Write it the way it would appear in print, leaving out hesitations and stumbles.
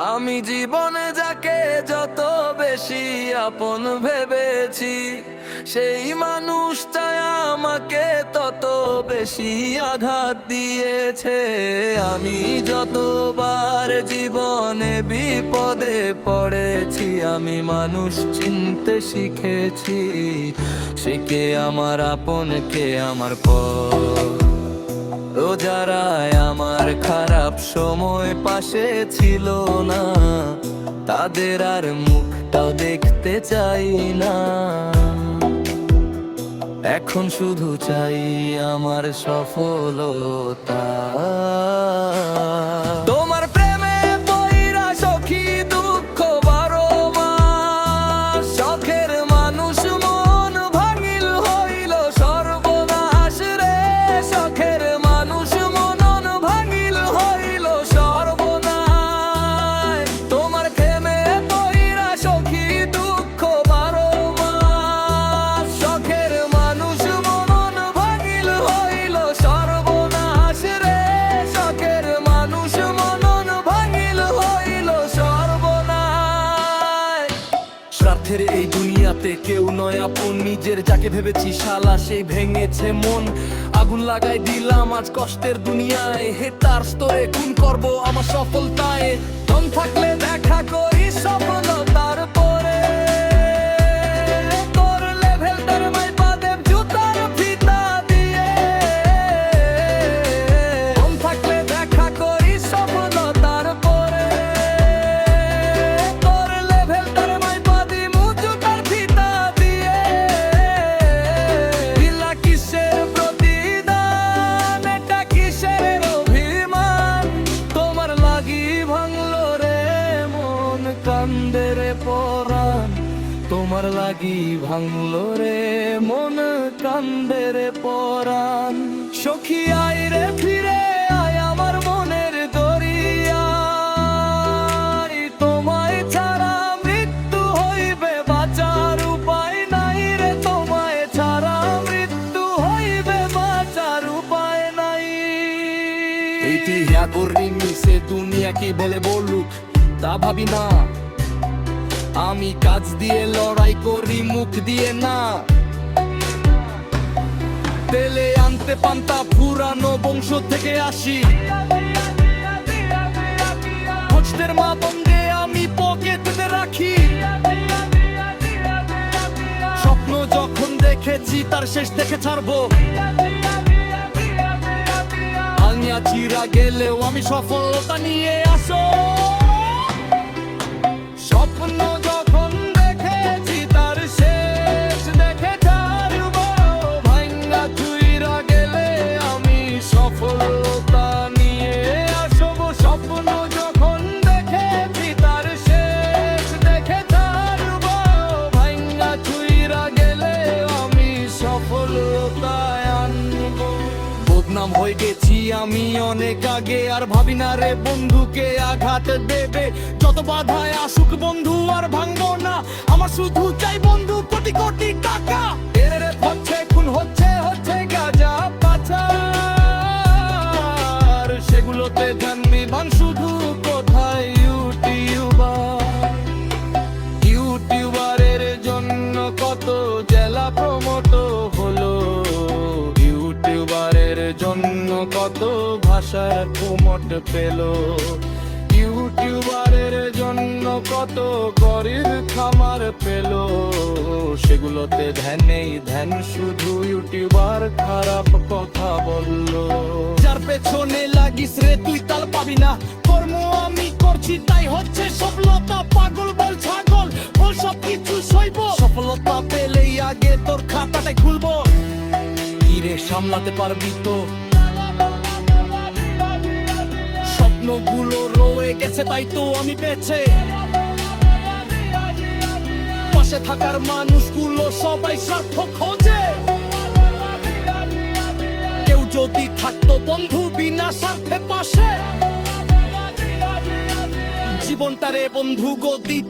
আমি জীবনে যাকে যত বেশি আপন ভেবেছি, সেই মানুষটা আমাকে তত বেশি আঘাত দিয়েছে। আমি যতবার জীবনে বিপদে পড়েছি, আমি মানুষ চিনতে শিখেছি। শিখে আমার আপন কে আমার পর, ও যারা আমার খারাপ সময় পাশে ছিল না, তাদের আর মুখটাও দেখতে চাই না। এখন শুধু চাই আমার সফলতা। তোমার প্রেমে পইরা সখী দুঃখ বারো মাস, শখের মানুষ মন ভাঙিল হইল সর্বনাশ রে। শখের মানুষ মন ভাঙিল হইল সর্বনাশ। তোমার প্রেমে পইরা সখী দুঃখ বারো মাস, শখের মানুষ মন ভাঙিল হইল সর্বনাশ রে। শখের মানুষ মন ভাঙিল হইল সর্বনাশ। স্বার্থের এই দুনিয়াতে কেউ নয় আপন, নিজের যাকে ভেবেছি শালা সেই ভেঙেছে মন। আগুন লাগাই দিলাম আজ কষ্টের দুনিয়ায়, হে তার স্তরে খুন করব আমার সফলতায়। দম থাকলে দেখা করি সফলতার পরে, করলে ভেলটার মাইপা দেব জুতার ফিতা দিয়ে। দম থাকলে দেখা করি সফলতার পরে, করলে ভেলটার মাইপা দিমু জুতার ফিতা দিয়ে। দিলা কিসের প্রতিদান, এটা কিসের অভিমান, তোমার লাগি ভাঙলো রে মন কান্দে রে পরাণ। তোমার লাগি ভাঙলো রে মন কান্দে রে পরাণ। সখী আয় রে ফিরে আয় আমার মনের দরিয়ায়, তোমায় ছাড়া মৃত্যু হইবে বাঁচার উপায় নাই রে। তোমায় ছাড়া মৃত্যু হইবে বাঁচার উপায় নাই। এইটি হ্যা করি মিশে দুনিয়া কি বলে বলুক তা ভাবি না, আমি কাজ দিয়ে লড়াই করি মুখ দিয়ে না। তেলে আনতে পান্তা পুরানো বংশ থেকে আসি, কষ্টের মা বন্ধে আমি পকেটে রাখি। স্বপ্ন যখন দেখেছি তার শেষ দেখে ছাড়বো, আঙিয়া চিরা গেলেও আমি সফলতা নিয়ে আসো। স্বপ্ন যখন দেখেছি তার শেষ দেখে ছাড়বো, ভাঙা চুইরা গেলে আমি সফলতা নিয়ে আসবো। স্বপ্ন যখন দেখেছি তার শেষ দেখে ছাড়বো, ভাঙা চুইরা গেলে আমি সফলতায় আনবো। বদনাম হয়ে গেছি আমি অনেক আগে, আর ভাবি না রে বন্ধুকে আঘাত দেবে। যত বাধায় আসুক বন্ধু আর ভাঙবো না, আমার শুধু চাই বন্ধু কোটি কোটি টাকা। এর হচ্ছে খুন হচ্ছে হচ্ছে গাজা পাচার, সেগুলোতে জানবি ভান শুধু কোথায় ইউটিউবারের জন্য কত জেলা প্রমোট হলো, ইউটিউবারের জন্য কত ভাষার প্রমোট পেলো। ইউটিউবারের জন্য কত করির খামার পেলো, সেগুলোতে ধ্যান নেই ধ্যান শুধু ইউটিউবার খারাপ কথা বললো। যার পেছনে লাগিস রে তুই তাল পাবি না, কর্ম আমি করছি তাই হচ্ছে সফলতা। পাগল বল ছাগল বল সব কিছু সইব, সফলতা পেলেই আগে তোর খাতাটাই খুলবো। রে সামলাতে পারবি তো, স্বপ্নগুলো রয়ে গেছে তাই তো আমি বেঁচে। পাশে থাকার মানুষগুলো সবাই স্বার্থ খোঁজে, কেউ যদি থাকতো বন্ধু বিনা স্বার্থে পাশে, জীবনটারে বন্ধু গো দিতা।